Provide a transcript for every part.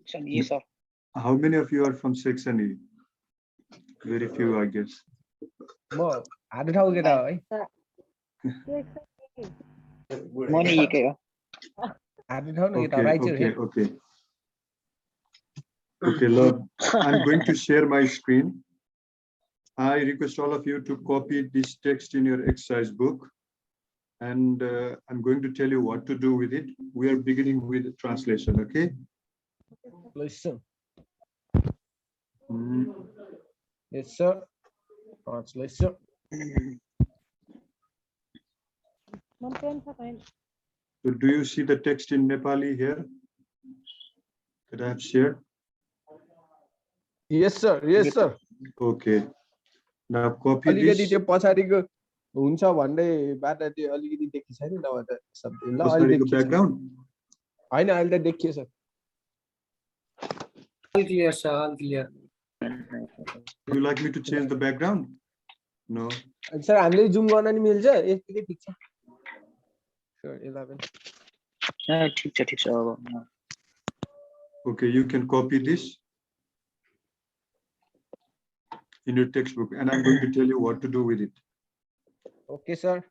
Section E, sir. How many of you are from section E? Very few, I guess. म हात उठाउ केटा है म नि एकै हो हात उठाउ न केटा Okay, right okay, okay. Okay, Lord, I'm going to share my screen. I request all of you to copy this text in your exercise book. And I'm going to tell you what to do with it. We are beginning with translation, okay? Listen. Mm. Yes, sir. Translation. So do you see the text in Nepali here that I have shared? Yes, sir. Yes, sir. Okay. Now copy अलिकति this. त्यो पछाडिको हुन्छ भन्ने बाटा त्यो अलिकति देखि छैन नभए त सबै ल अहिले पछाडिको देखियो background. हैन अहिले त देखियो sir All clear, sir. All clear. Would you like me to change the background? No. Sir हामीले जुम गर्न नि मिल्छ यतिकै ठिक छ सर 11 ठिक छ अब Okay, you can copy this in your textbook, and I'm going to tell you what to do with it. Okay, sir.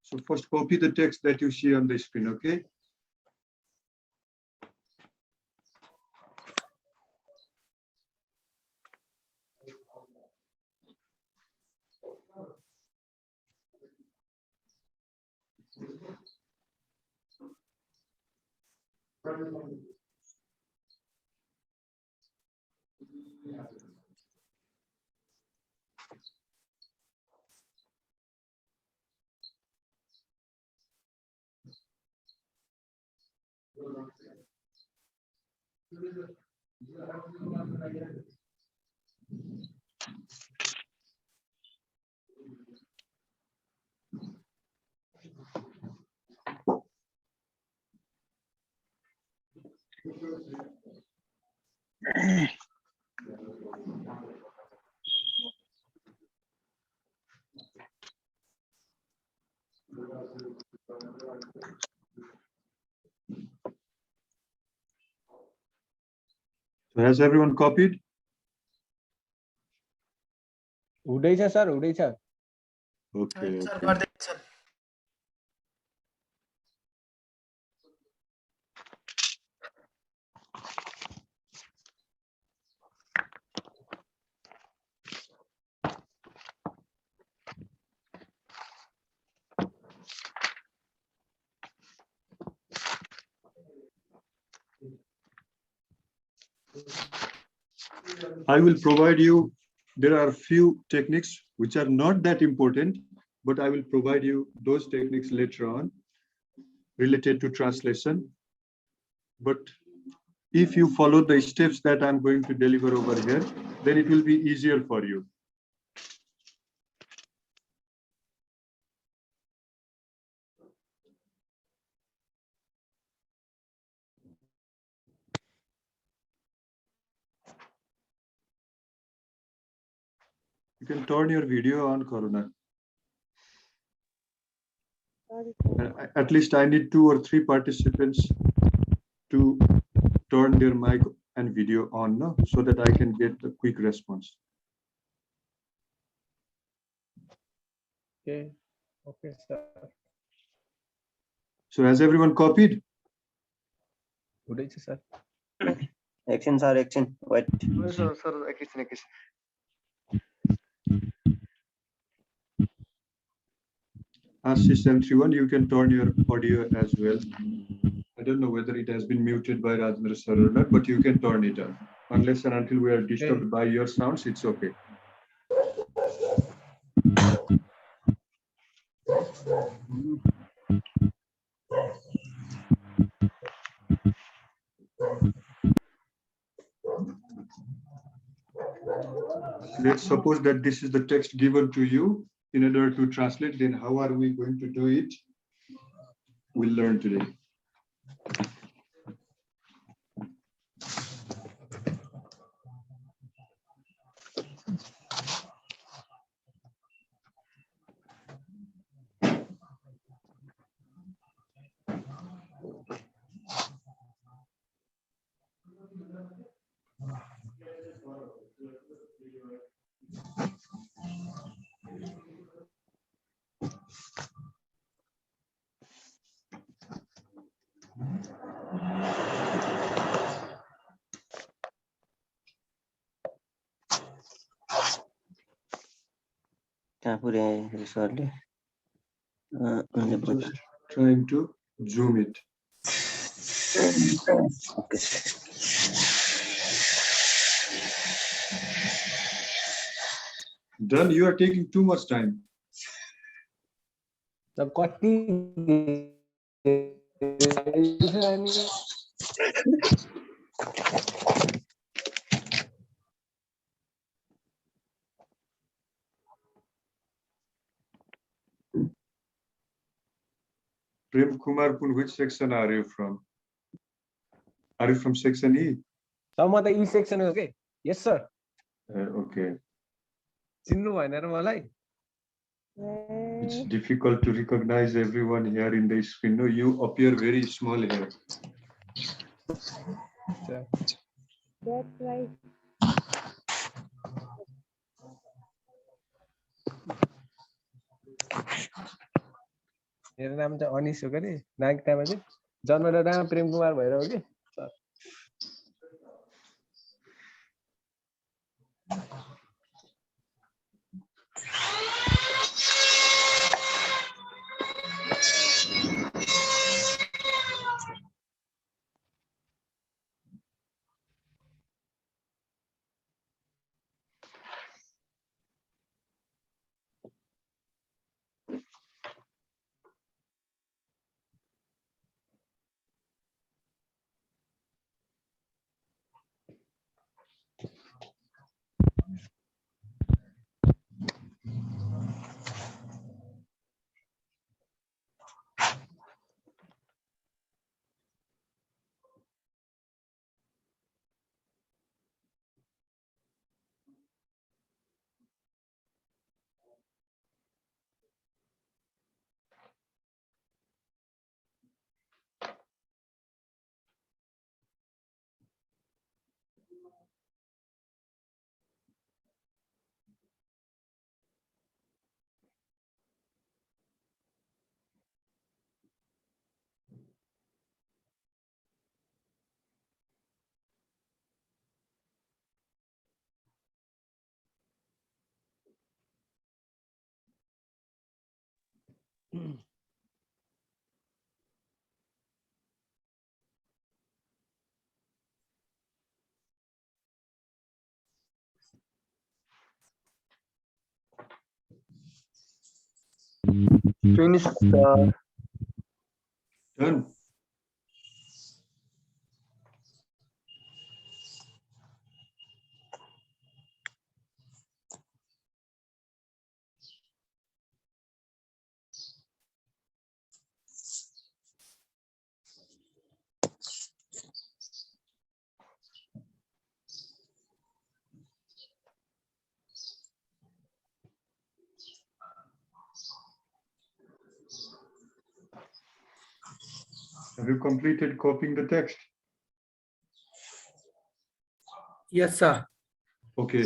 So first copy the text that you see on the screen, okay? So has everyone copied? हुँदैछ sir हुँदैछ Okay. I will provide you, there are few techniques which are not that important, but I will provide you those techniques later on related to translation. But if you follow the steps that I'm going to deliver over here, then it will be easier for you. You can turn your video on, Karuna. At least I need 2 or 3 participants to turn their mic and video on, no? So that I can get a quick response. Okay, okay, sir. So has everyone copied? हुँदैछ sir Action, sir, action. What? Sir, action. System 31, you can turn your audio as well. I don't know whether it has been muted by Rajendra sir or not, but you can turn it on. Unless and until we are disturbed by your sounds, it's okay. Let's suppose that this is the text given to you in order to translate, then how are we going to do it? we'll learn today. I'm just trying to zoom it. Okay. Done. You are taking too much time. The कति Prem Kumar, which section are you from? Are you from section E? Some of the E section हो के? Yes sir. Okay. चिन्नु भएन र मलाई? It's difficult to recognize everyone here in the screen. No, you appear very small here. That's right. मेरो नाम चाहिँ अनिश हो के नागटामा चाहिँ जन्मडाँडा प्रेम कुमार भएर हो के sir Finish. Done. Have you completed copying the text? Yes, sir. Okay.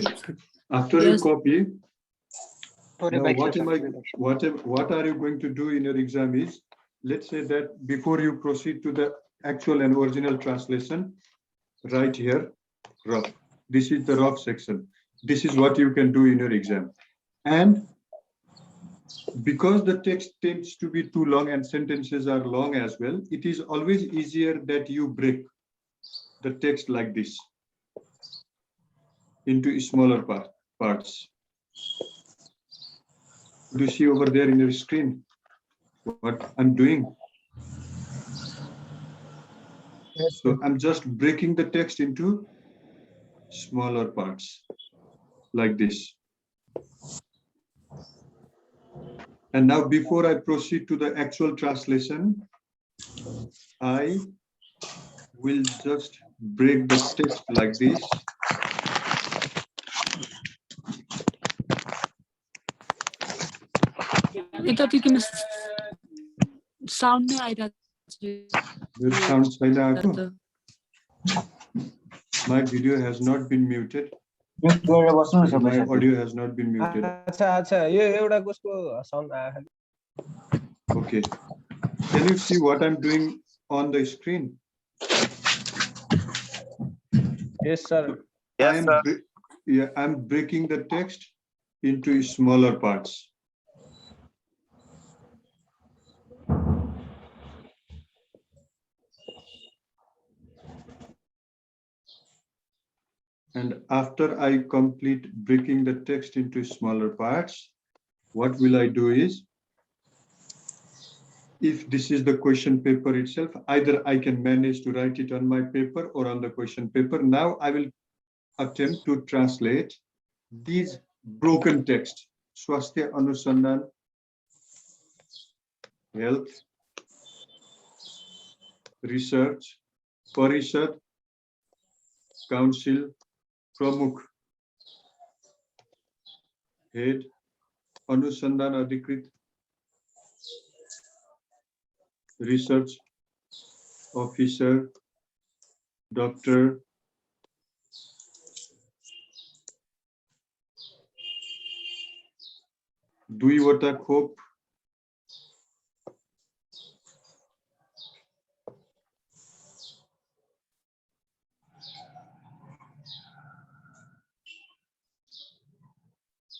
After you copy, now what are you going to do in your exam is, let's say that before you proceed to the actual and original translation, right here, rough. This is the rough section. This is what you can do in your exam. And because the text tends to be too long and sentences are long as well, it is always easier that you break the text like this into smaller parts. Do you see over there in your screen what I'm doing? Yes, so I'm just breaking the text into smaller parts like this. And now before I proceed to the actual translation, I will just break the text like this. Sound Your sound छैन आएको? My video has not been muted. My audio has not been muted. अच्छा यो एउटा कसको sound आयो Okay. Can you see what I'm doing on the screen? Yes, sir. Yes, sir. I'm breaking the text into smaller parts. And after I complete breaking the text into smaller parts, what will I do is, if this is the question paper itself, either I can manage to write it on my paper or on the question paper. Now I will attempt to translate these broken text. Swasthya Anusandhan, Health, Research, Parishad, Council, Pramukh, Head, Anusandhan Adhikrit, Research Officer, Doctor, दुईवटा खोप,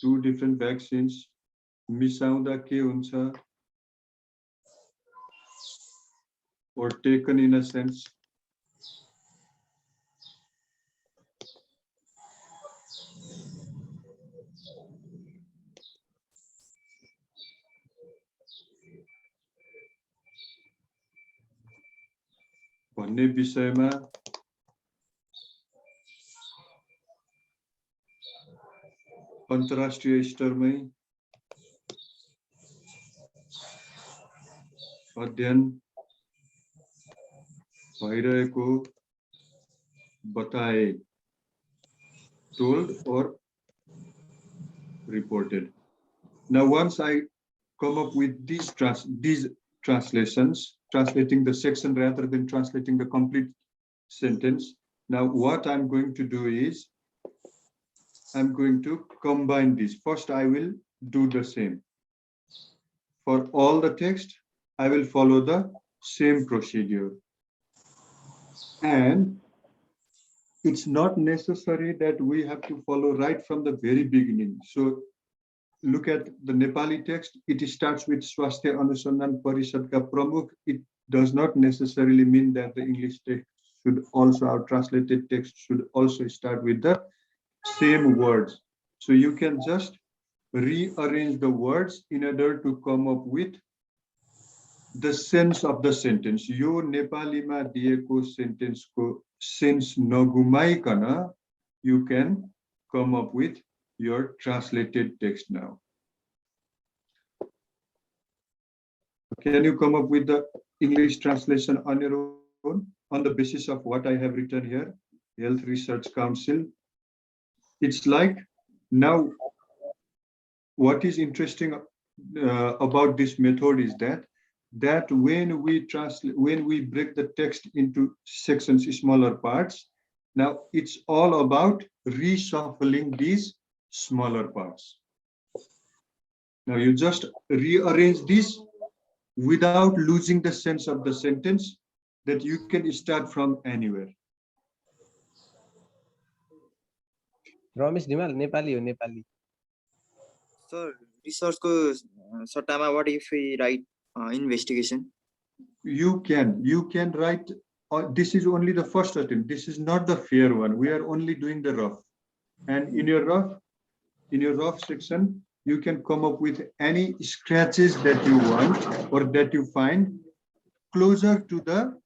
two different vaccines, मिसाउँदा के हुन्छ, or taken in a sense. भन्ने विषयमा अन्तर्राष्ट्रिय स्तरमै अध्ययन भइरहेको बताए, told or reported. Now once I come up with these translations, translating the section rather than translating the complete sentence, now what I'm going to do is, I'm going to combine these. First, I will do the same. For all the text, I will follow the same procedure. And it's not necessary that we have to follow right from the very beginning. So look at the Nepali text. It starts with Swasthya Anusandhan Parishad ka Pramukh. It does not necessarily mean that the English text should also, our translated text should also start with the same words. So you can just rearrange the words in order to come up with the sense of the sentence. Yo Nepalima dieko sentence ko sense nagumaikana, you can come up with your translated text now. Can you come up with the English translation on your own on the basis of what I have written here? Health Research Council. It's like, now what is interesting about this method is that when we break the text into sections, smaller parts, now it's all about reshuffling these smaller parts. Now you just rearrange this without losing the sense of the sentence, that you can start from anywhere. Ramesh Dhimal Nepali हो Nepali Sir, research ko satama, what if we write investigation? You can write, this is only the first attempt. This is not the fair one. We are only doing the rough. And in your rough section, you can come up with any scratches that you want or that you find closer to the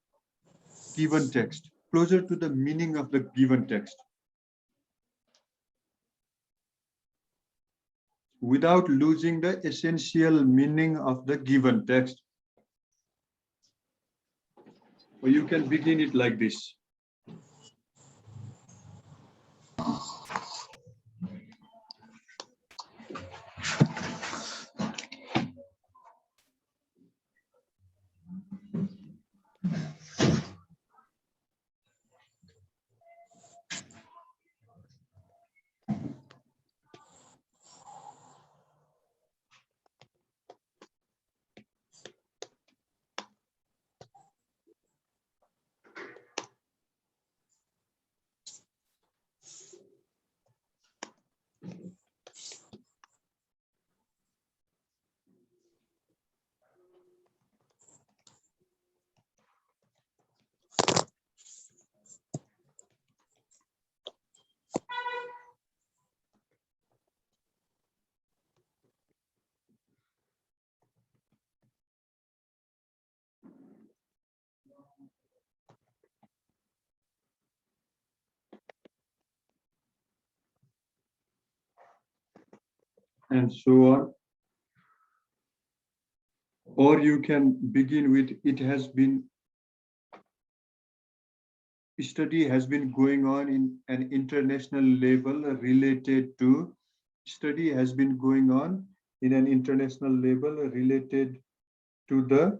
given text, closer to the meaning of the given text, without losing the essential meaning of the given text. or you can begin it like this. And so on. Or you can begin with, study has been going on in an international level related to, study has been going on in an international level related to the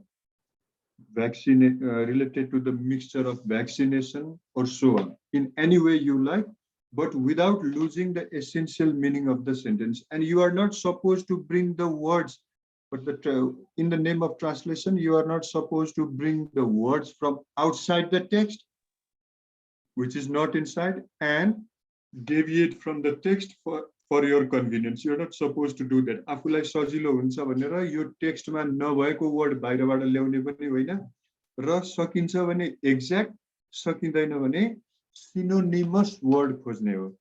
vaccine, related to the mixture of vaccination or so on, in any way you like, but without losing the essential meaning of the sentence. And you are not supposed to bring the words, but in the name of translation, you are not supposed to bring the words from outside the text, which is not inside, and deviate from the text for your convenience. You're not supposed to do that. आफूलाई सजिलो हुन्छ भनेर यो टेक्स्टमा नभएको word बाहिरबाट ल्याउने पनि होइन, र सकिन्छ भने एक्ज्याक्ट, सकिँदैन भने सिनोनिमस वर्ड खोज्ने हो.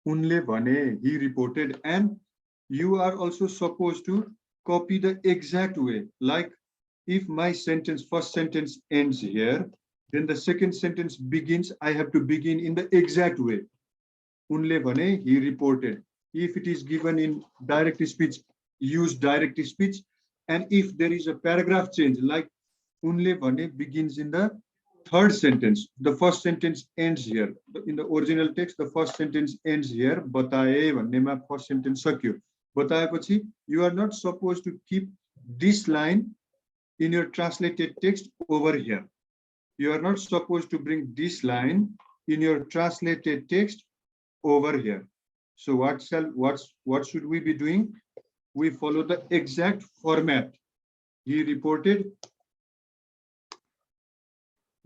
उनले भने, he reported, and you are also supposed to copy the exact way. Like if my sentence, first sentence ends here, then the second sentence begins, I have to begin in the exact way. Unle bhane, he reported. If it is given in direct speech, use direct speech. And if there is a paragraph change, like unle bhane begins in the third sentence, the first sentence ends here. In the original text, the first sentence ends here. Bataye bhannema first sentence sakyo. Batayepachi, you are not supposed to keep this line in your translated text over here. You are not supposed to bring this line in your translated text over here. So what should we be doing? We follow the exact format. He reported,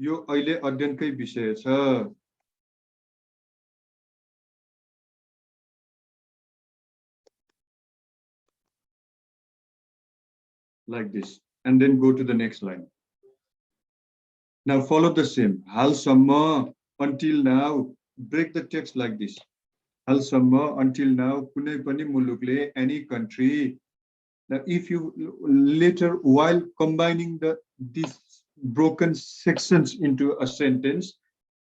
यो अहिले अध्ययनकै विषय छ. Like this, and then go to the next line. Now follow the same. हालसम्म, until now, break the text like this. हालसम्म, until now, कुनै पनि मुलुकले, any country. Now if you later, while combining these broken sections into a sentence,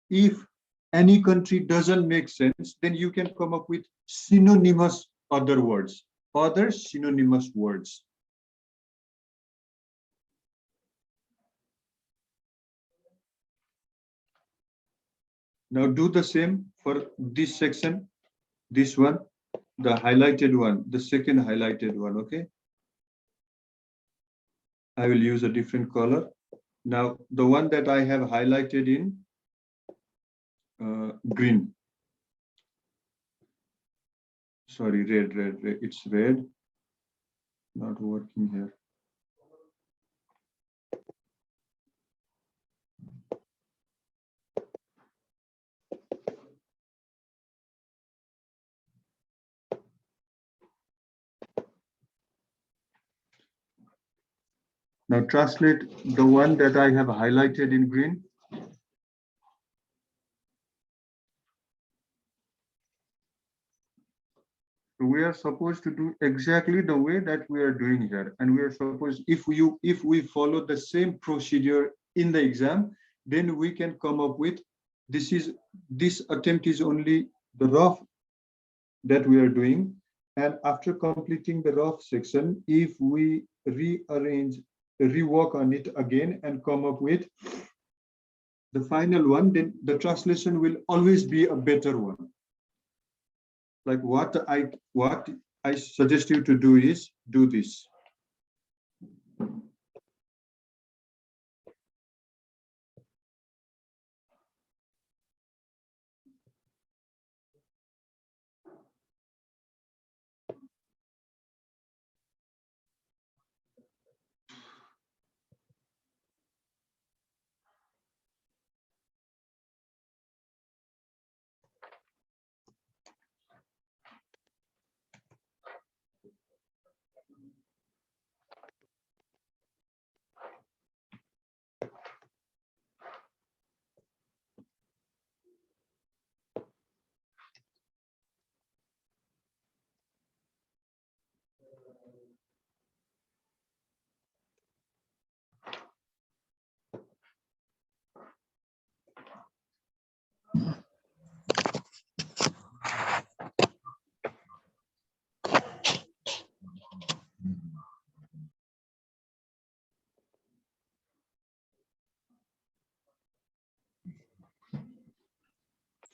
if any country doesn't make sense, then you can come up with synonymous other words, other synonymous words. Now do the same for this section, this one, the highlighted one, the second highlighted one, okay? I will use a different color. Now, the one that I have highlighted in green. Sorry, red, it's red. Not working here. Now translate the one that I have highlighted in green. We are supposed to do exactly the way that we are doing here. And we are supposed, if we follow the same procedure in the exam, then we can come up with, this attempt is only the rough that we are doing. And after completing the rough section, if we rework on it again and come up with the final one, then the translation will always be a better one. Like what I suggest you to do is do this.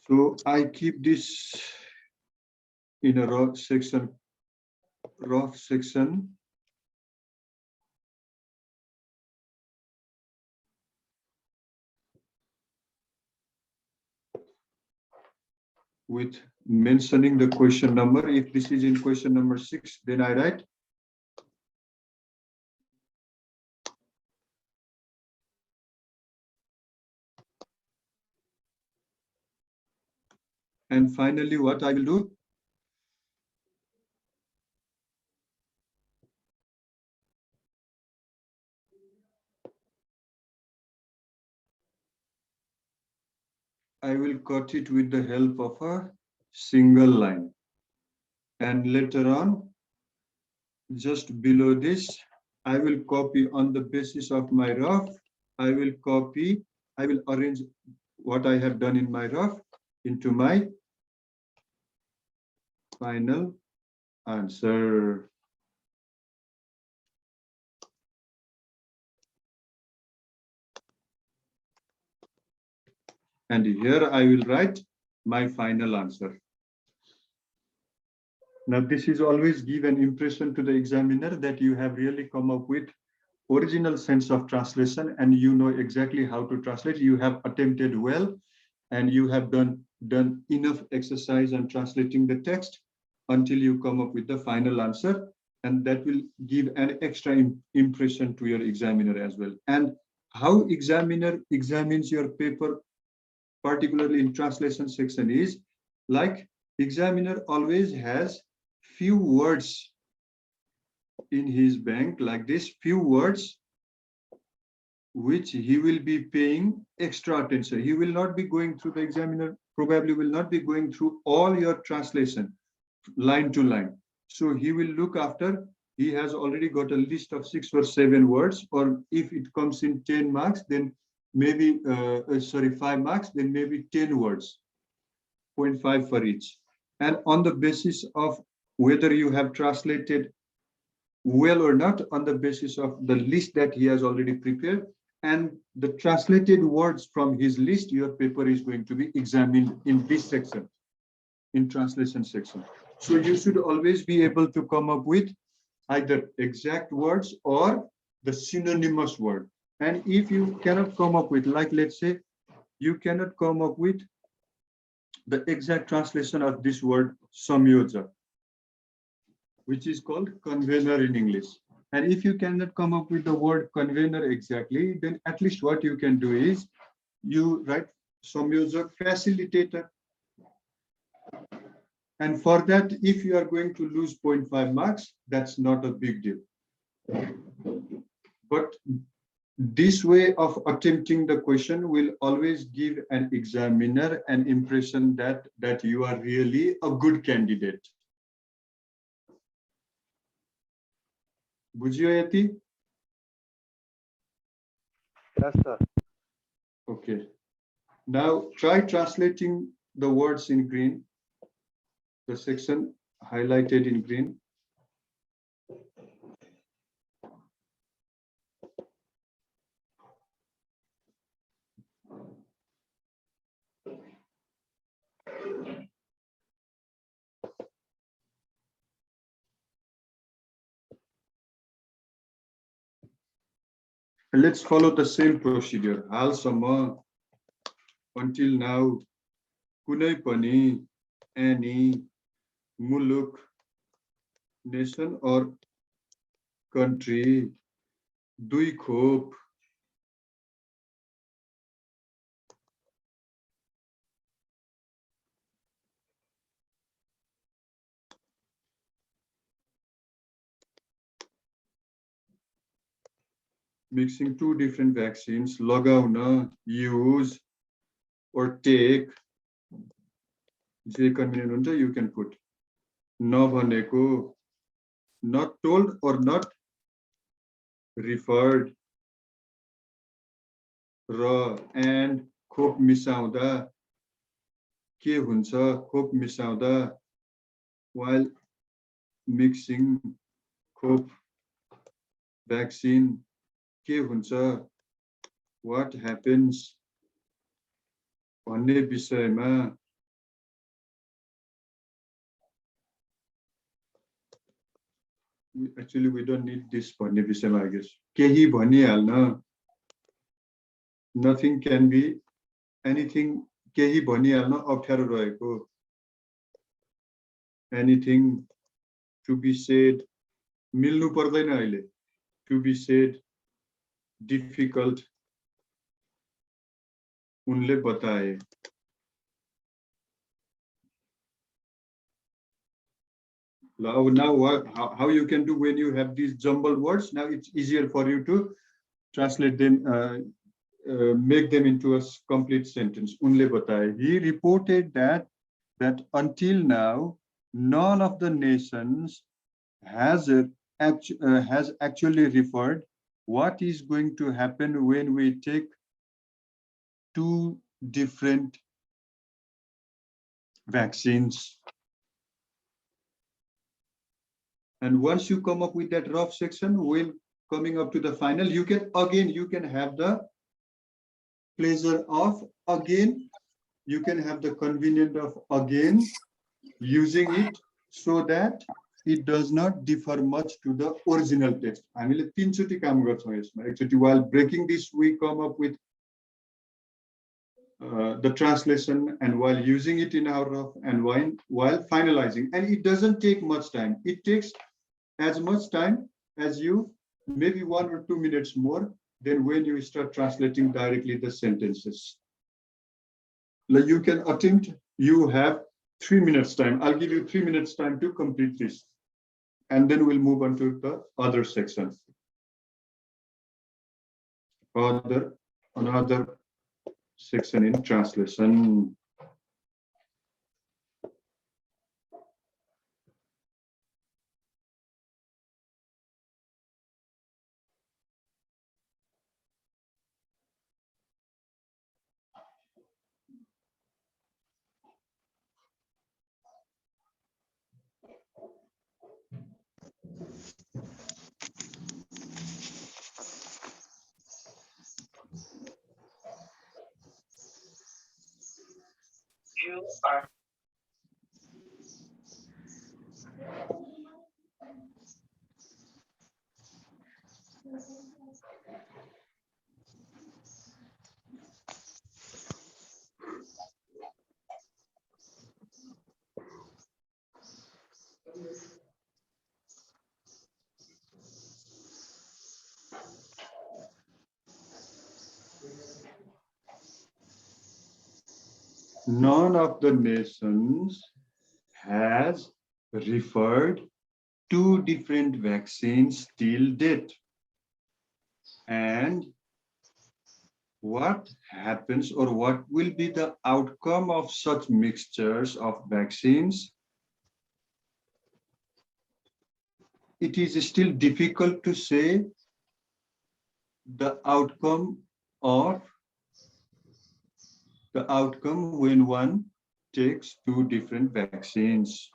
So I keep this in a rough section, with mentioning the question number. If this is in question number 6, then I write and finally what I will do, I will cut it with the help of a single line, and later on just below this I will copy on the basis of my rough. I will arrange what I have done in my rough into my final answer. And here I will write my final answer. Now this is always give an impression to the examiner that you have really come up with original sense of translation and you know exactly how to translate. You have attempted well and you have done enough exercise on translating the text until you come up with the final answer, and that will give an extra impression to your examiner as well. And how examiner examines your paper, particularly in translation section, is like examiner always has few words in his bank, like this, few words which he will be paying extra attention. He will not be going through, the examiner probably will not be going through all your translation line to line. So he will look after, he has already got a list of 6 or 7 words, or if it comes in 10 marks, then maybe, 5 marks, then maybe 10 words, 0.5 for each. And on the basis of whether you have translated well or not, on the basis of the list that he has already prepared and the translated words from his list, your paper is going to be examined in this section, in translation section. So you should always be able to come up with either exact words or the synonymous word. And if you cannot come up with, like let's say, you cannot come up with the exact translation of this word samyoja, which is called convener in English. And if you cannot come up with the word convener exactly, then at least what you can do is you write samyoja facilitator. And for that, if you are going to lose 0.5 marks, that's not a big deal. But this way of attempting the question will always give an examiner an impression that you are really a good candidate. Bujiyo yati? Yes, sir. Okay. Now try translating the words in green. the section highlighted in green. And let's follow the same procedure. Halsama, until now, kunai pani, any, muluk, nation or country, dui khop, mixing two different vaccines, lagauna, use, or take, je convenient huncha, you can put. Nabhaneko, not told or not referred. Raw and खोप मिसाउँदा के हुन्छ खोप मिसाउँदा while mixing खोप vaccine के हुन्छ what happens भन्ने विषयमा actually we don't need this भन्ने विषयमा I guess केही भनिहाल्न nothing can be anything केही भनिहाल्न अप्ठ्यारो रहेको anything to be said मिल्नु पर्दैन अहिले to be said difficult उनले बताए now how you can do when you have these jumbled words now it's easier for you to translate them make them into a complete sentence उनले बताए he reported that until now none of the nations has actually referred what is going to happen when we take two different vaccines. And once you come up with that rough section, when coming up to the final, you can have the pleasure of again, you can have the convenience of again using it so that it does not differ much to the original text. हामीले तीनचोटी काम गर्छौं यसमा एकचोटी while breaking this we come up with the translation and while using it in our rough and while finalizing, and it doesn't take much time. It takes as much time as you maybe 1 or 2 minutes more than when you start translating directly the sentences. Like you can attempt, you have 3 minutes time. I'll give you 3 minutes time to complete this. And then we'll move on to the other section. Another section in translation. None of the nations has referred two different vaccines till date. And what happens or what will be the outcome of such mixtures of vaccines? It is still difficult to say the outcome when one takes two different vaccines.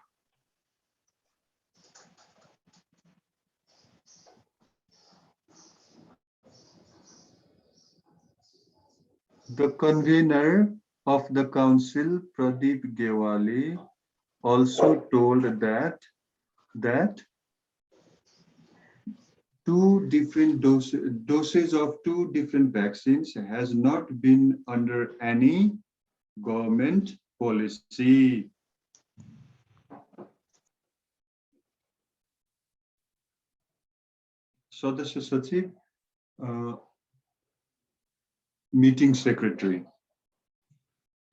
The convener of the council, Pradeep Gewali, also told that two different doses of two different vaccines has not been under any government policy. Sadasya Sachiv, meeting secretary.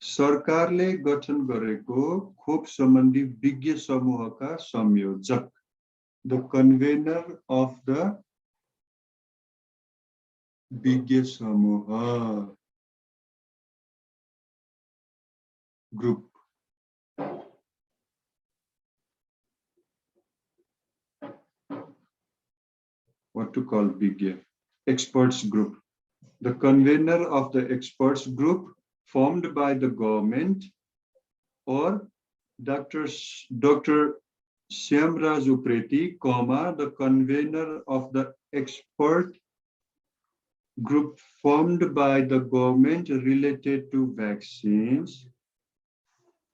सरकारले गठन गरेको खोप सम्बन्धी विज्ञ समूहका संयोजक, the convener of the विज्ञ समूह group. What to call विज्ञ? Experts group. The convener of the experts group formed by the government or Dr. Shyamraj Upreti, the convener of the expert group formed by the government related to vaccines,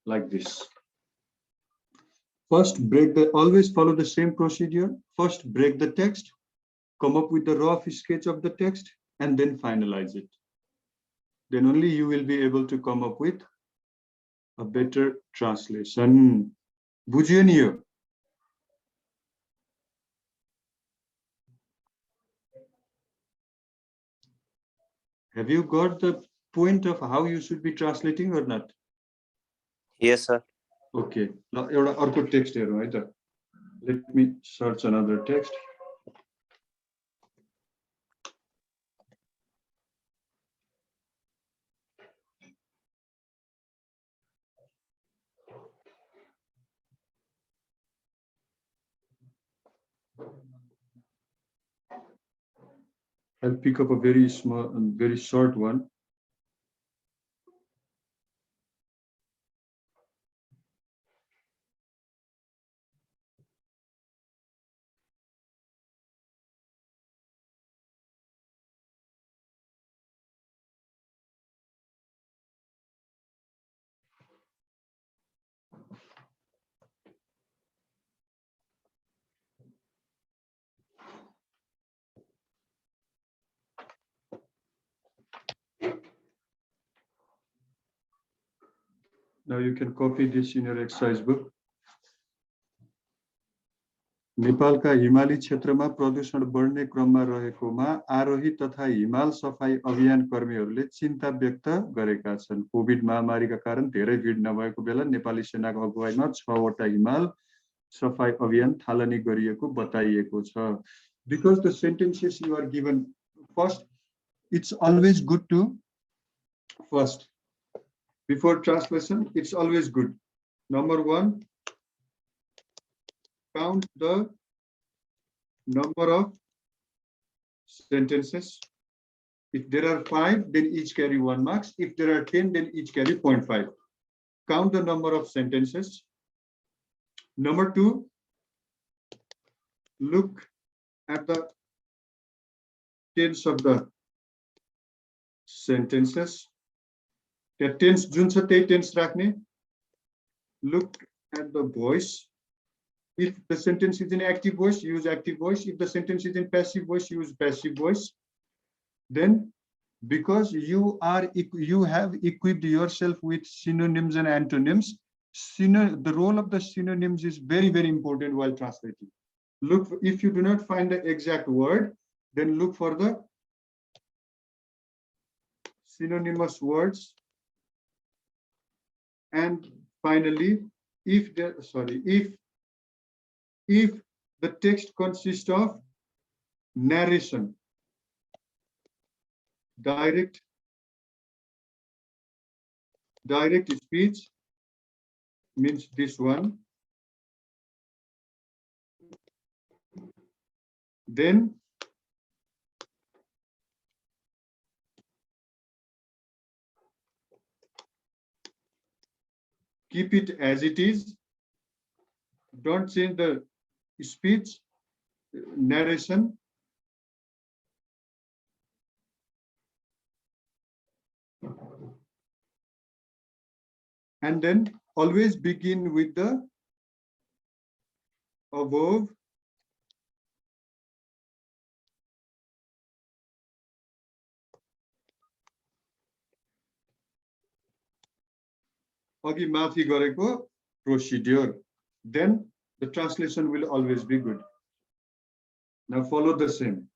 like this. First, always follow the same procedure. First, break the text, come up with the rough sketch of the text, and then finalize it. Then only you will be able to come up with a better translation. बुझियो नि यो? Have you got the point of how you should be translating or not? Yes, sir. Okay. Now, एउटा अर्को text हेरौँ है त. Let me search another text. I'll pick up a very small and very short one. Now you can copy this in your exercise book. नेपालका हिमाली क्षेत्रमा प्रदूषण बढ्ने क्रममा रहेकोमा आरोही तथा हिमाल सफाई अभियान कर्मीहरूले चिन्ता व्यक्त गरेका छन्। कोभिड महामारीका कारण धेरै भिड नभएको बेला नेपाली सेनाको अगुवाईमा 6 वटा हिमाल सफाई अभियान थालनी गरिएको बताइएको छ। Because the sentences you are given first, it's always good to first. Before translation, it's always good. Number 1, count the number of sentences. If there are 5, then each carry 1 marks. If there are 10, then each carry 0.5. Count the number of sentences. Number 2, look at the tense of the sentences. The tense, जुन छ त्यही tense राख्ने. Look at the voice. If the sentence is in active voice, use active voice. If the sentence is in passive voice, use passive voice. Then, because you have equipped yourself with synonyms and antonyms, the role of the synonyms is very, very important while translating. Look, if you do not find the exact word, then look for the synonymous words. And finally, if the text consists of narration, direct speech means this one, then keep it as it is. Don't change the speech, narration. and then always begin with the above अघि माथि गरेको procedure, then the translation will always be good. Now follow the same.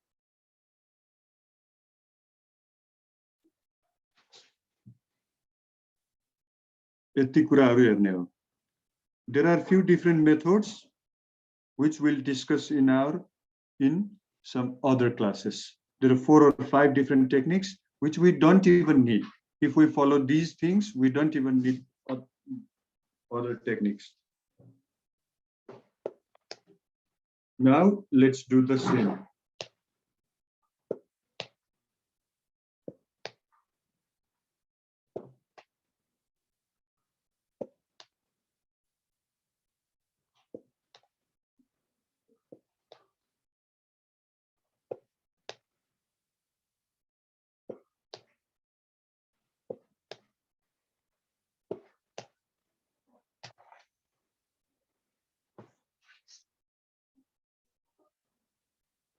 यति कुराहरु हेर्ने हो. There are few different methods which we'll discuss in some other classes. There are 4 or 5 different techniques which we don't even need. If we follow these things, we don't even need other techniques. Now let's do the same.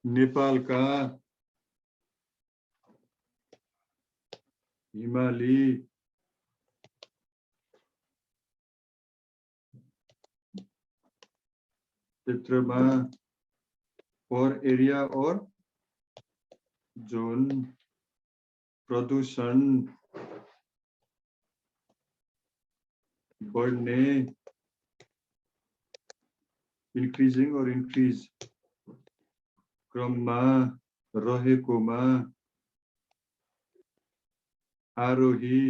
Nepal का हिमाली क्षेत्रमा or area or zone प्रदूषण बढ़ने increasing or increase क्रममा रहेकोमा आरोही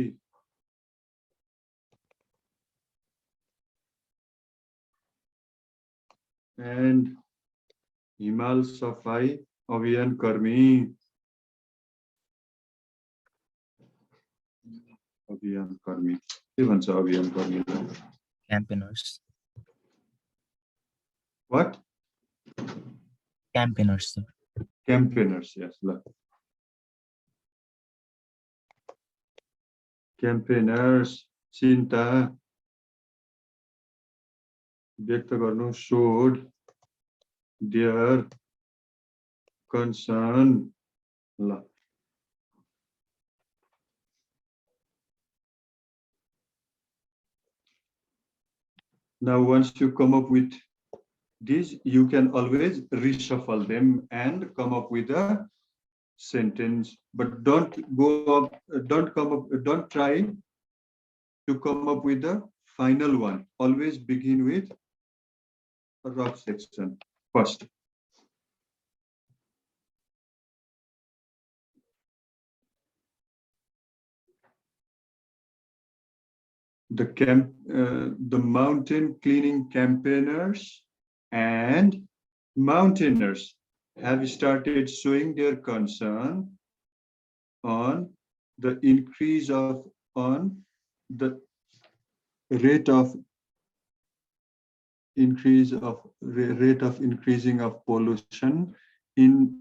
and हिमाल सफाई अभियान कर्मी के भन्छ अभियान कर्मीलाई? Campaigners. What? Campaigners, sir. Campaigners, yes. Campaigners चिन्ता व्यक्त गर्नु showed their concern. ल now once you come up with these, you can always reshuffle them and come up with a sentence, but don't try to come up with the final one. Always begin with a rough section first. The mountain cleaning campaigners and mountaineers have started showing their concern on the rate of increasing of pollution in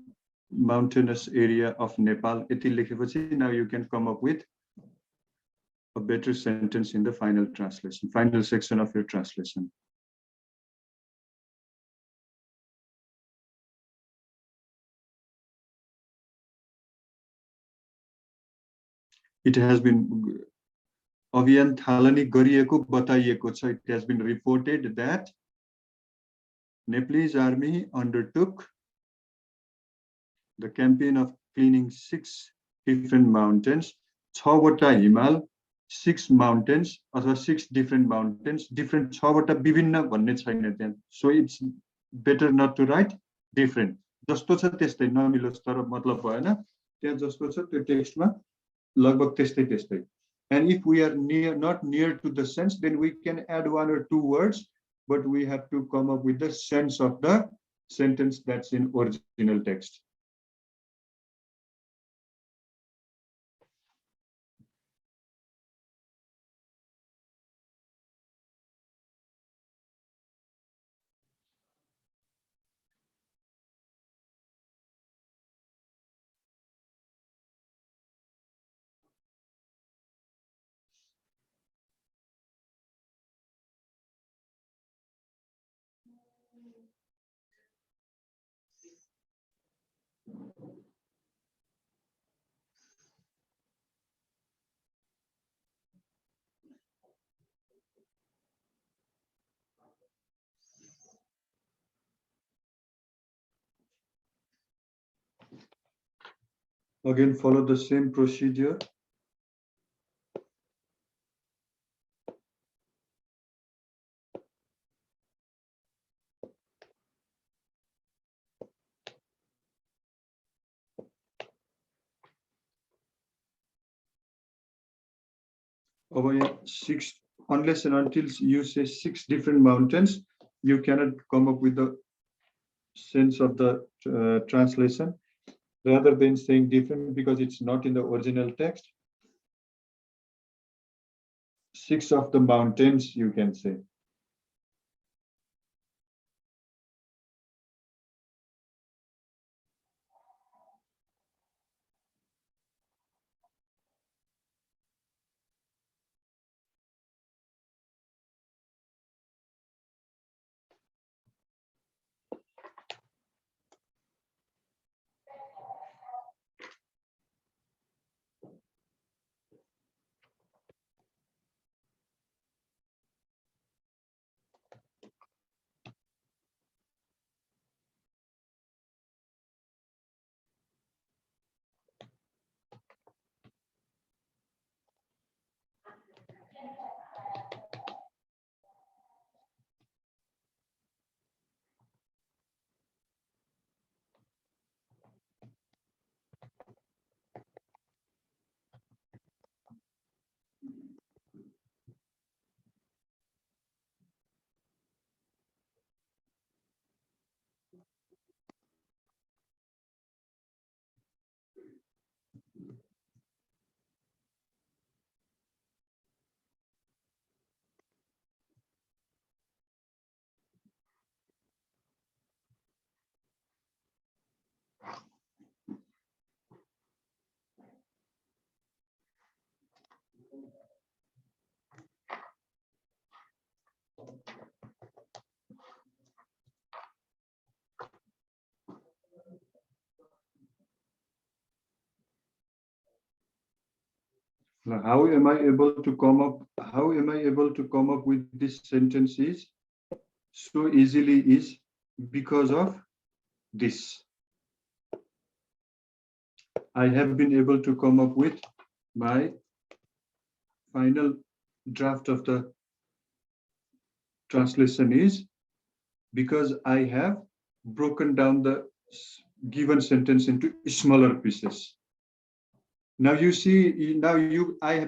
mountainous area of Nepal. Now you can come up with a better sentence in the final translation, final section of your translation. It has been अभियान थालनी गरिएको बताइएको छ. It has been reported that Nepalese army undertook the campaign of cleaning 6 different mountains. 6 वटा हिमाल, 6 mountains अथवा 6 different mountains, different 6 वटा विभिन्न भन्ने छैन त्यहाँ. So it's better not to write different. जस्तो छ त्यस्तै नमिलोस् तर मतलब भएन. त्यहाँ जस्तो छ त्यो टेक्स्टमा लगभग त्यस्तै. And if we are not near to the sense, then we can add 1 or 2 words, but we have to come up with the sense of the sentence that's in original text. Again, follow the same procedure. Over here, unless and until you say 6 different mountains, you cannot come up with the sense of the translation, rather than saying different because it's not in the original text. 6 of the mountains, you can say. Now, how am I able to come up with this sentences so easily is because of this. I have been able to come up with my final draft of the translation is because I have broken down the given sentence into smaller pieces. Now you see,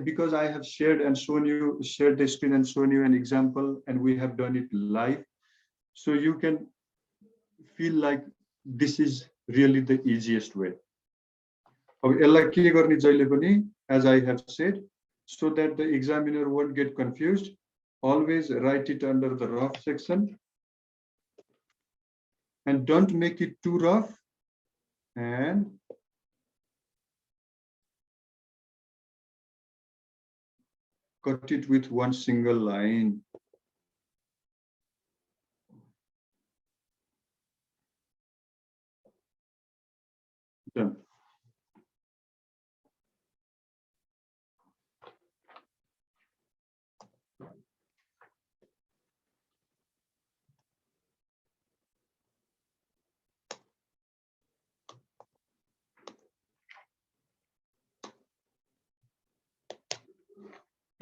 because I have shared the screen and shown you an example, and we have done it live. So you can feel like this is really the easiest way. As I have said, so that the examiner won't get confused, always write it under the rough section and don't make it too rough, and cut it with one single line. Done.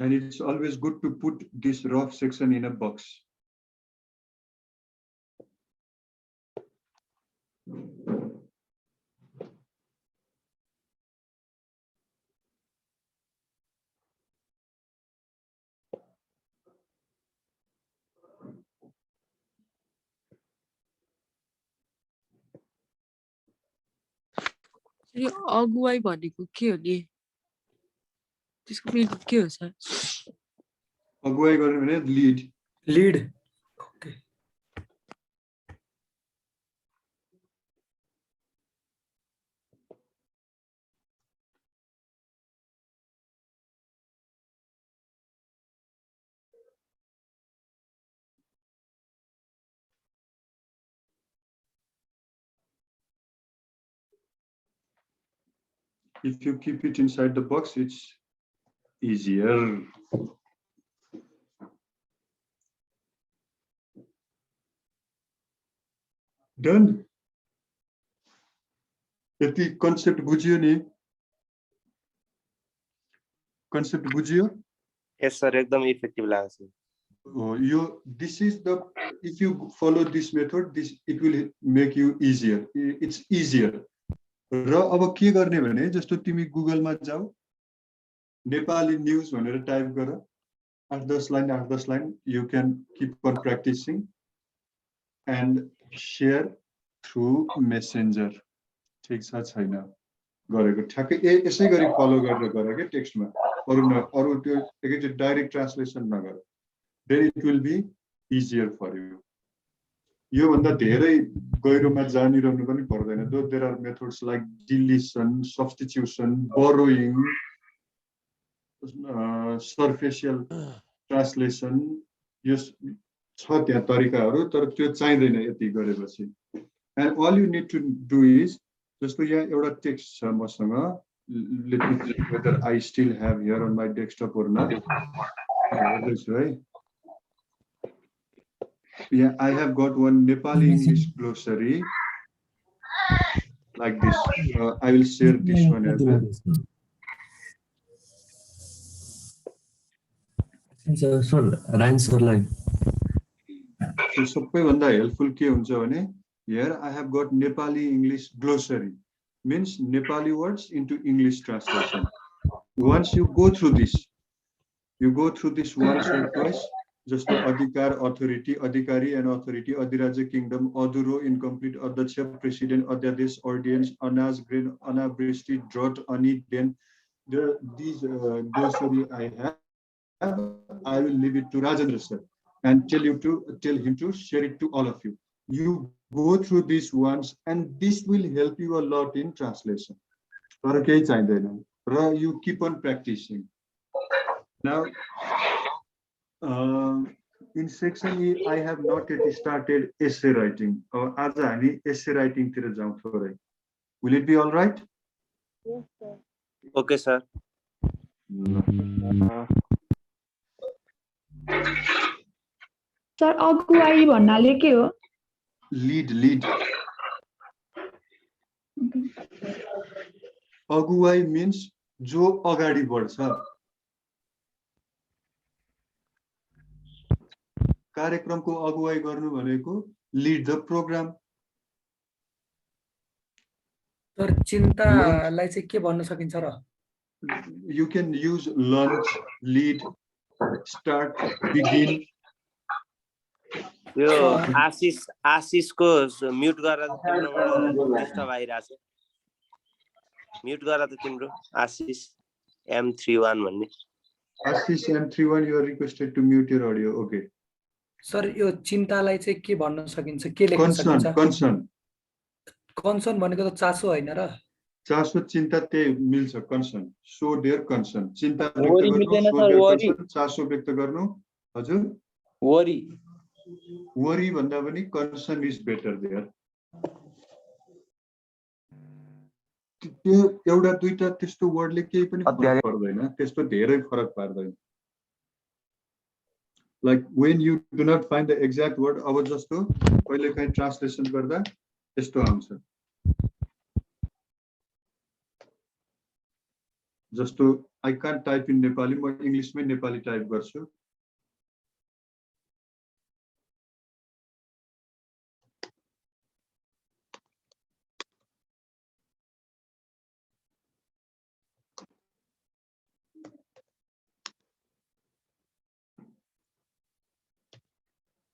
And it's always good to put this rough section in a box. यो अगुवाई भनेको के हो नि त्यसको meaning के हो sir अगुवाई गर्ने भने lead. Lead. Okay. If you keep it inside the box, it's easier. Done. यति कन्सेप्ट बुझियो नि कन्सेप्ट बुझियो? यस सर एकदम इफेक्टिभ लाग्छ यो this is the if you follow this method it will make you easier, it's easier. र अब के गर्ने भने जस्तो तिमी गुगलमा जाऊ नेपाली न्यूज भनेर टाइप गर 8-10 line you can keep on practicing and share through messenger. ठीक छ छैन गरेको ठ्याक्कै यसै गरी फलो गरेर गर के टेक्स्टमा अरु त्यो एकैचोटि direct translation Nagar then it will be easier for you. यो भन्दा धेरै गहिरोमा जानिरहनु पनि पर्दैन though there are methods like deletion, substitution, borrowing, surfacial translation. Yes छ त्यहाँ तरिकाहरु तर त्यो चाहिदैन यति गरेपछि. And all you need to do is जस्तो यहाँ एउटा टेक्स्ट छ मसँग, let me check whether I still have here on my desktop or not. Right? Yeah, I have got one Nepali English glossary like this. I will share this one as well. Sir, answerलाई So सबैभन्दा helpful के हुन्छ भने here I have got Nepali English glossary, means Nepali words into English translation. Once you go through this once or twice. Just the Adhikar, authority, Adhikari and authority, Adhiraja kingdom, Adhuro, incomplete, Adhacha, president, Adhyades, audience, Anas, grain, Anabristi, drought, Ani, then these glossary I have, I will leave it to Rajendra sir and tell him to share it to all of you. You go through this once and this will help you a lot in translation. You keep on practicing. Now, in section E, I have not yet started essay writing. As हामी essay writing तिर जाउँ थोरै. Will it be all right? Yes, sir. Okay sir sir अगुवाई भन्नाले के हो? Lead. अगुवाई means जो अगाडि बढ्छ. कार्यक्रमको अगुवाई गर्नु भनेको lead the program. सर चिन्तालाई चाहिँ के भन्न सकिन्छ र? You can use launch, lead, start, begin. यो आशिषको म्युट गरेर तिम्रोबाट डिस्टर्ब आइराछ म्युट गरेर त तिम्रो आशिष M31 भन्ने Ashish M31 you are requested to mute your audio. Okay. Sir यो चिन्तालाई चाहिँ के भन्न सकिन्छ? के लेख्न सकिन्छ? कन्सर्न भनेको त चासो हैन र? चासो चिन्ता त्यही मिल्छ concern. Show their concern. चिन्ता व्यक्त गर्नु, show their concern, चासो व्यक्त गर्नु. हजुर? Worry भन्दा पनि concern is better there. त्यो एउटा दुईटा त्यस्तो वर्डले केही पनि फरक पर्दैन, त्यस्तो धेरै फरक पार्दैन. Like when you do not find the exact word, अब जस्तो कहिलेकाहीँ ट्रान्सलेसन गर्दा त्यस्तो आउँछ. जस्तो I can't type in Nepali, म इंग्लिशमै नेपाली टाइप गर्छु.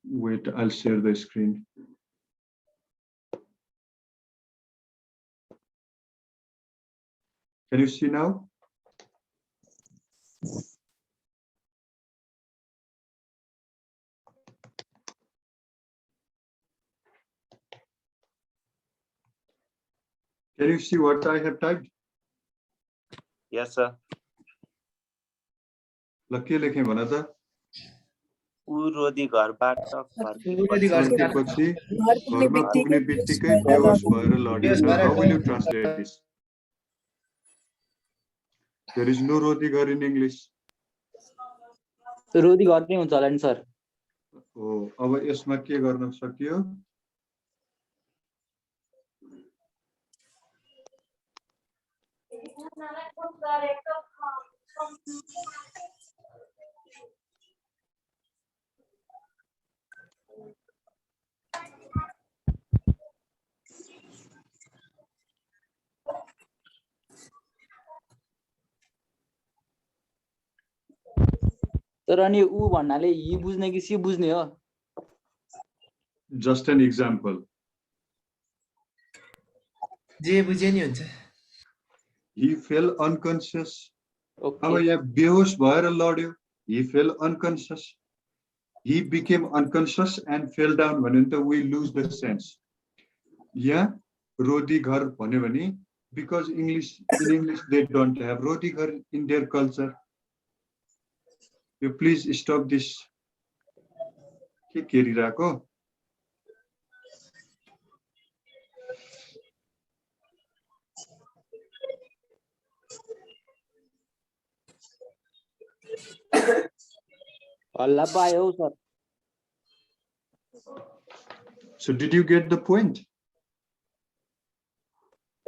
Wait, I'll share the screen. Can you see now? Can you see what I have typed? Yes, sir. Lucky लेखें भन त. उरोदी घरबाट फर्केपछि घरमा पुग्ने बित्तिकै बेहोस भएर लड्यो. How will you translate this? There is no रोदी घर in English. रोदी घर नै हुन्छ होला नि सर. हो, अब यसमा के गर्न सकियो? तर अनि उ भन्नाले हि बुझ्ने कि सी बुझ्ने हो? Just an example. जे बुझे नि हुन्छ। He fell unconscious. Okay. अब यहाँ बेहोस भएर लड्यो. He fell unconscious. He became unconscious and fell down भन्यो भने त we lose the sense. यहाँ रोटी घर भन्यो भने because in English they don't have roti ghar in their culture. You please stop this. के केरिरहेको? हल्ला पायो हौ sir. So did you get the point?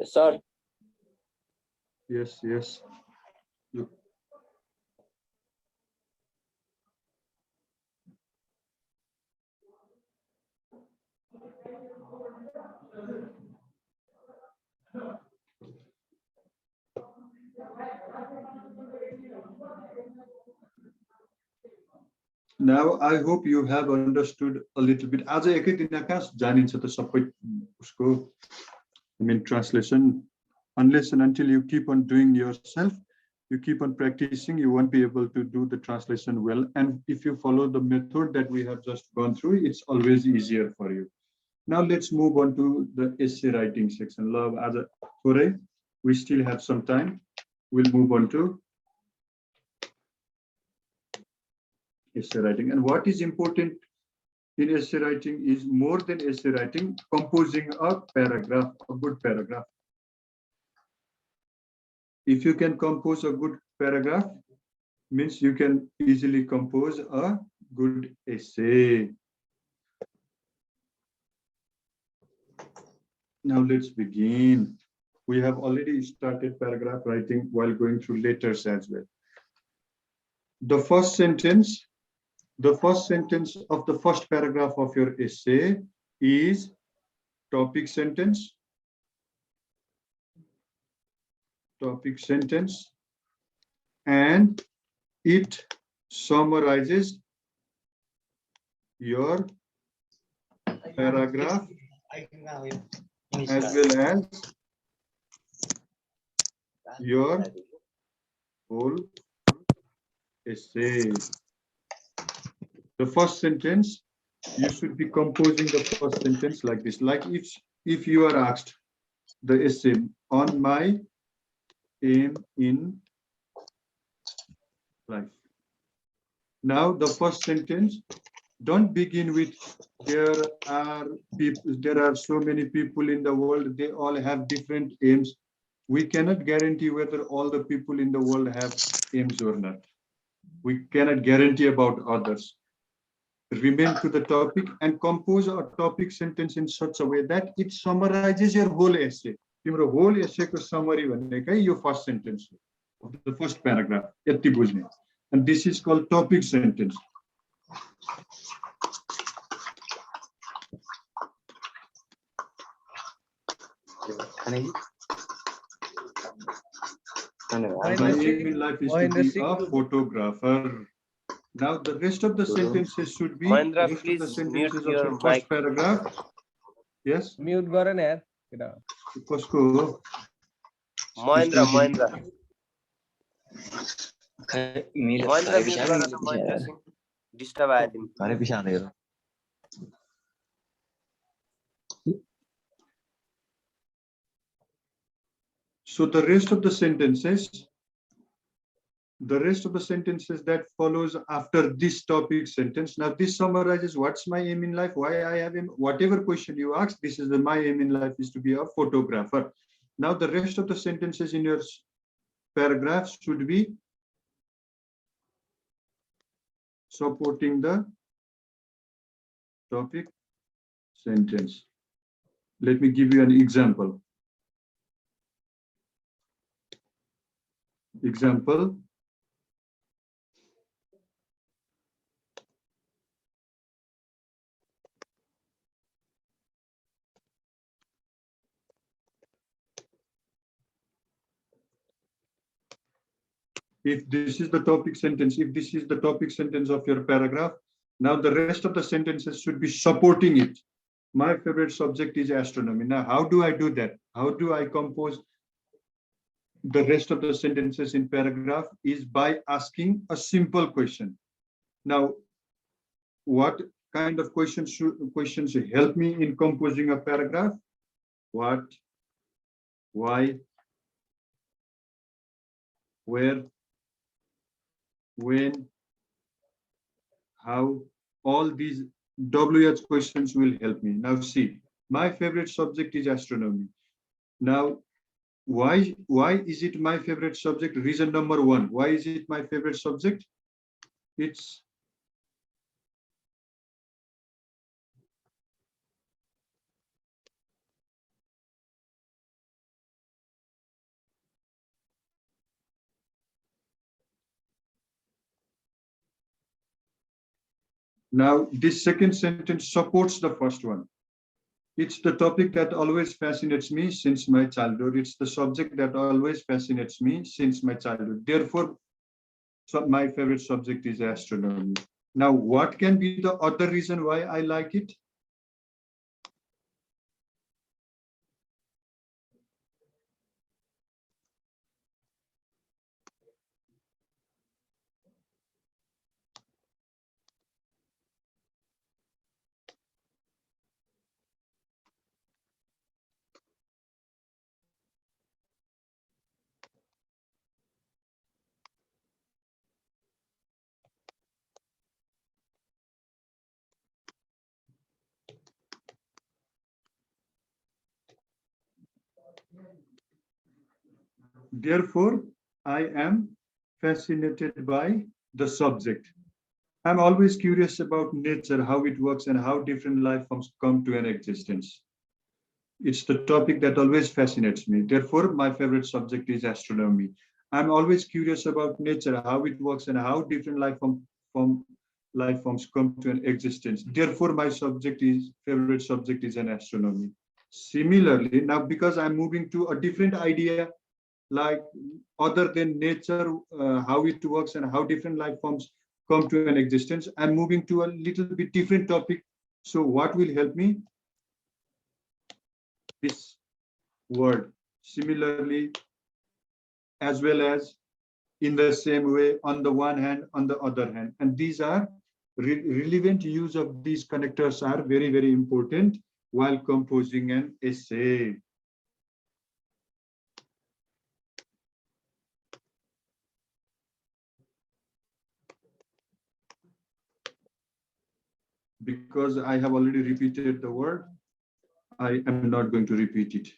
Sir Yes, yes. Look. Now I hope you have understood a little bit. आज एकै दिन कहाँ जानिन्छ त सबै उसको I mean translation. Unless and until you keep on doing yourself, you keep on practicing, you won't be able to do the translation well. And if you follow the method that we have just gone through, it's always easier for you. Now let's move on to the essay writing section. Love, as a we still have some time. We'll move on to essay writing. And what is important in essay writing is more than essay writing, composing a paragraph, a good paragraph. If you can compose a good paragraph, means you can easily compose a good essay. Now let's begin. We have already started paragraph writing while going through letters as well. The first sentence of the first paragraph of your essay is topic sentence. Topic sentence, and it summarizes your paragraph as well as your whole essay. The first sentence, you should be composing the first sentence like this. Like if you are asked the essay on my aim in life. Now the first sentence, don't begin with there are so many people in the world, they all have different aims. We cannot guarantee whether all the people in the world have aims or not. We cannot guarantee about others. Remain to the topic and compose a topic sentence in such a way that it summarizes your whole essay. Your whole essay ko summary bhaneka your first sentence of the first paragraph. Yati bujhne. And this is called topic sentence. My aim in life is to be a photographer. Now the rest of the sentences should be Mahendra, rest of please the mute sentences of your the first mic. paragraph. Yes. Mute गर न यार केटा कसको हो? Mahendra mute गर न Mahendra Singh disturb आयो तिमी So the rest of the sentences that follows after this topic sentence. Now this summarizes what's my aim in life, why I have aim, whatever question you ask, this is my aim in life is to be a photographer. Now the rest of the sentences in your paragraph should be supporting the topic sentence. Let me give you an example. Example, if this is the topic sentence, if this is the topic sentence of your paragraph, now the rest of the sentences should be supporting it. My favorite subject is astronomy. Now, how do I do that? How do I compose the rest of the sentences in paragraph? Is by asking a simple question. Now, what kind of questions help me in composing a paragraph? What, why, where, when, how, all these WH questions will help me. Now see, my favorite subject is astronomy. Now, why is it my favorite subject? Reason number one, why is it my favorite subject? It's now this second sentence supports the first one. It's the topic that always fascinates me since my childhood. It's the subject that always fascinates me since my childhood. Therefore, my favorite subject is astronomy. Now, what can be the other reason why I like it? Therefore, I am fascinated by the subject. I'm always curious about nature, how it works, and how different life forms come to an existence. It's the topic that always fascinates me. Therefore, my favorite subject is astronomy. I'm always curious about nature, how it works, and how different life forms come to an existence. Therefore, my favorite subject is an astronomy. Similarly, now because I'm moving to a different idea, like other than nature, how it works and how different life forms come to an existence, I'm moving to a little bit different topic. So what will help me? This word. Similarly, as well as in the same way, on the one hand, on the other hand. And these are relevant use of these connectors are very, very important while composing an essay. Because I have already repeated the word, I am not going to repeat it.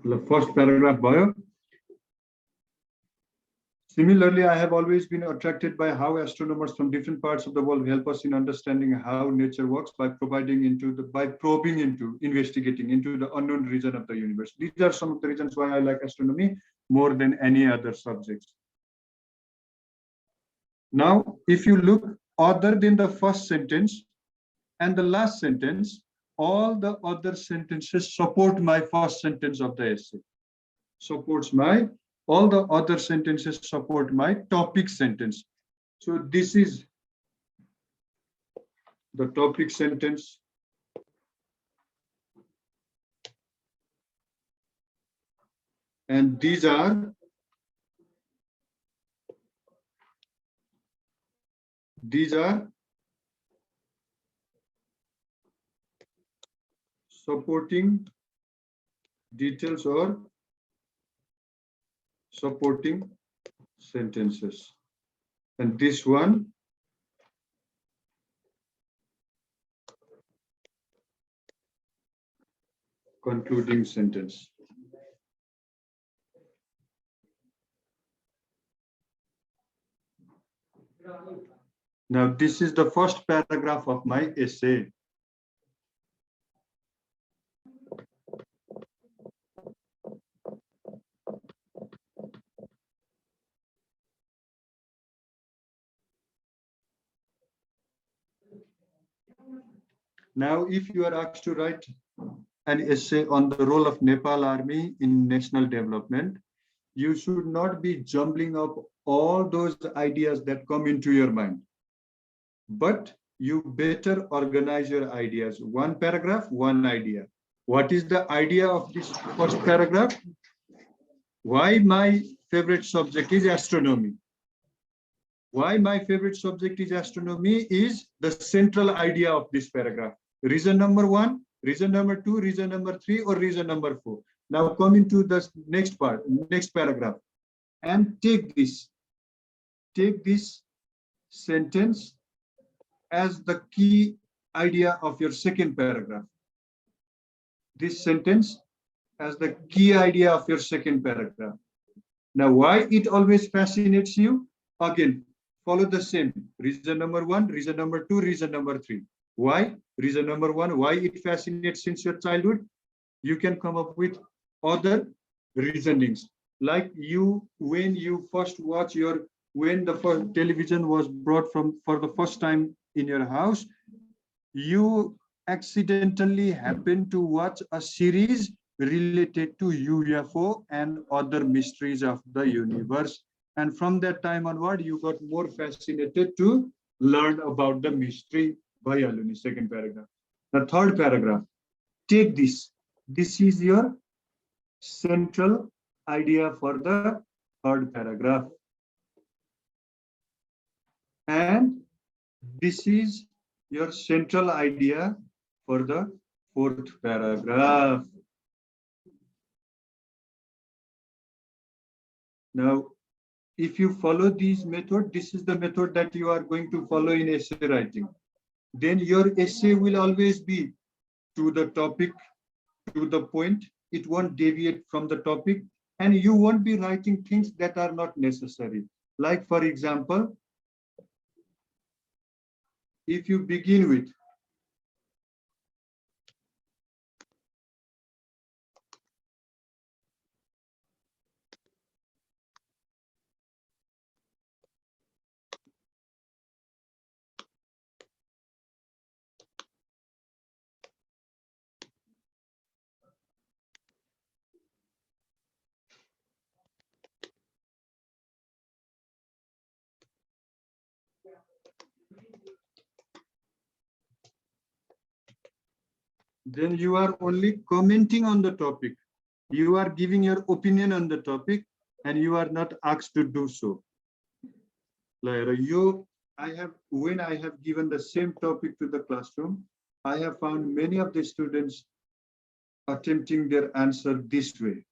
The first paragraph bio. Similarly, I have always been attracted by how astronomers from different parts of the world help us in understanding how nature works by probing into, investigating into the unknown region of the universe. These are some of the reasons why I like astronomy more than any other subjects. Now, if you look other than the first sentence and the last sentence, all the other sentences support my first sentence of the essay. All the other sentences support my topic sentence. So this is the topic sentence. And these are These are supporting details or supporting sentences. And this one concluding sentence. Now, this is the first paragraph of my essay. Now, if you are asked to write an essay on the role of Nepal Army in national development, you should not be jumbling up all those ideas that come into your mind. But you better organize your ideas. One paragraph, one idea. What is the idea of this first paragraph? Why my favorite subject is astronomy. Why my favorite subject is astronomy is the central idea of this paragraph. Reason number 1, reason number 2, reason number 3, or reason number 4. Now coming to the next part, next paragraph, and take this sentence as the key idea of your second paragraph. This sentence as the key idea of your second paragraph. Now, why it always fascinates you? Again, follow the same. Reason number 1, reason number 2, reason number 3. Why? Reason number 1, why it fascinates since your childhood? You can come up with other reasonings. Like when you first watch when the first television was brought for the first time in your house, you accidentally happen to watch a series related to UFO and other mysteries of the universe. And from that time onward, you got more fascinated to learn about the mystery. Bhayaluni, second paragraph. The third paragraph, take this. This is your central idea for the third paragraph. And this is your central idea for the fourth paragraph. Now, if you follow this method, this is the method that you are going to follow in essay writing. Then your essay will always be to the topic, to the point. It won't deviate from the topic, and you won't be writing things that are not necessary. Like, for example, if you begin with then you are only commenting on the topic. You are giving your opinion on the topic, and you are not asked to do so. When I have given the same topic to the classroom, I have found many of the students attempting their answer this way.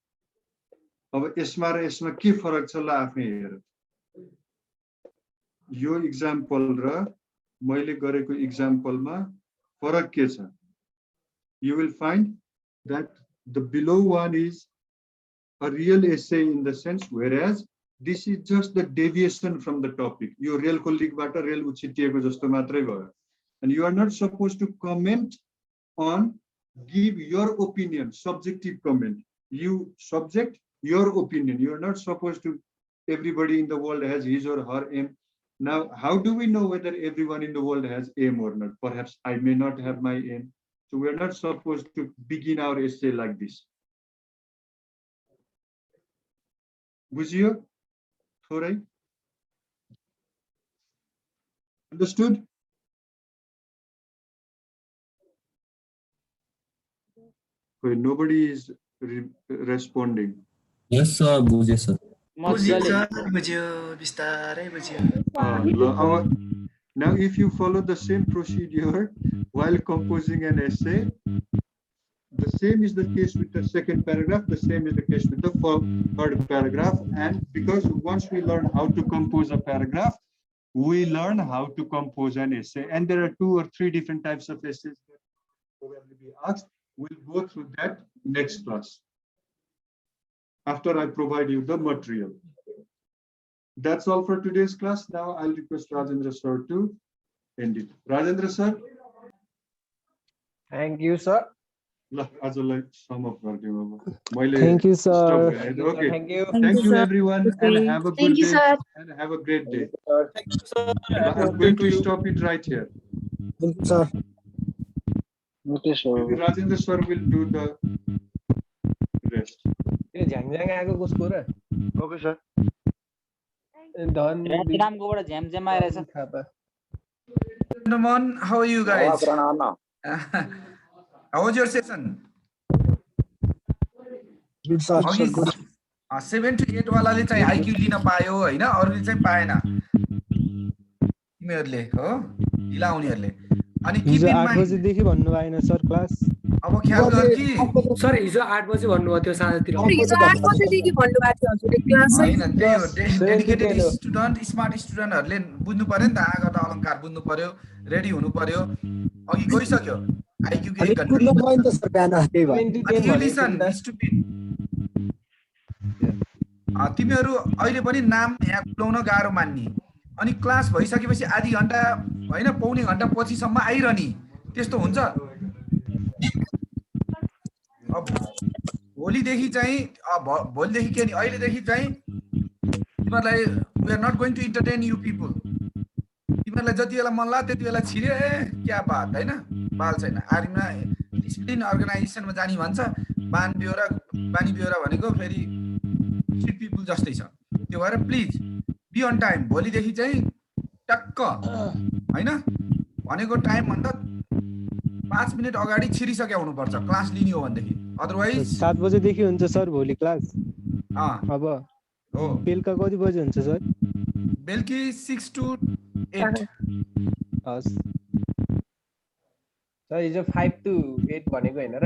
अब यसमा र यसमा के फरक छ ल आफै हेर. यो example र मैले गरेको एक्जाम्पलमा फरक के छ? You will find that the below one is a real essay in the sense, whereas this is just the deviation from the topic. Your real colleague bata real uchitieko jasto matrai bhayo. And you are not supposed to comment on, give your opinion, subjective comment. You subject your opinion. You are not supposed to, everybody in the world has his or her aim. Now, how do we know whether everyone in the world has aim or not? Perhaps I may not have my aim. So we are not supposed to begin our essay like this. Bujhiyo? Thorai? Understood? Okay, nobody is responding. Yes, sir. Bujhe, sir. बुझ्यो बिस्तारै बुझ्यो. Now, if you follow the same procedure while composing an essay, the same is the case with the second paragraph, the same is the case with the third paragraph. And because once we learn how to compose a paragraph, we learn how to compose an essay. And there are 2 or 3 different types of essays that probably be asked. We'll go through that next class, after I provide you the material. That's all for today's class. Now I'll request Rajendra sir to end it. Rajendra sir. Thank you, sir. Thank you, sir. Okay. Thank you. Thank you, everyone, and have a good day and have a great day. I'm going to stop it right here. Thank you, sir. Maybe Rajendra sir will do the rest. Okay, sir. रामकोबाट झ्यामझ्याम आइरहेछ Gentlemen, how are you guys? How was your session? Good, sir. अघि 7 to 8 वालाले चाहिँ IQ लिन पायो हैन, अरूले चाहिँ पाएन। तिमीहरुले हो ढिला आउनेहरुले। अनि हिजो 8 बजेदेखि भन्नु भएन सर क्लास। अब ख्याल गर कि सर हिजो 8 बजे भन्नुभयो त्यो साँझतिर। हिजो 8 बजेदेखि भन्नुभएको थियो हजुरले क्लास हैन, त्यही हो डेडिकेटेड स्टुडेन्ट स्मार्ट स्टुडेन्टहरुले बुझ्नु पर्यो नि त, आगत अलंकार बुझ्नु पर्यो, रेडी हुनु पर्यो। अघि गइसक्यो आइक्यू के 1 घण्टा। अनि यु लिसन स्टुपिड, तिमीहरु अहिले पनि नाम यहाँ खुलाउन गाह्रो मान्ने, अनि क्लास भइसकेपछि आधी घण्टा हैन पौने घण्टा पछिसम्म आइरहने, त्यस्तो हुन्छ। अब भोलिदेखि चाहिँ भोलिदेखि के नि अहिलेदेखि चाहिँ तिमीहरुलाई we are not going to entertain you people. तिमीहरुलाई जति बेला मन लाग्यो त्यति बेला छिर्यो, क्या बात हैन, बाल छैन। आर्मीमा डिसिप्लिन अर्गनाइजेसनमा जानी भन्छ, बानी बेहोरा भनेको फेरि स्ट्रिट पिपल जस्तै छ। त्यो भएर प्लिज बी अन टाइम। भोलिदेखि चाहिँ टक्क हैन भनेको टाइम भन्दा 5 मिनेट अगाडि छिरिसक्या हुनुपर्छ क्लास लिने हो भनेदेखि। अदरवाइज 7 बजेदेखि हुन्छ सर भोलि क्लास। अब हो बेलुका कति बजे हुन्छ सर? बेलुकी 6 to 8। हस् सर हिजो 5 to 8 भनेको हैन र?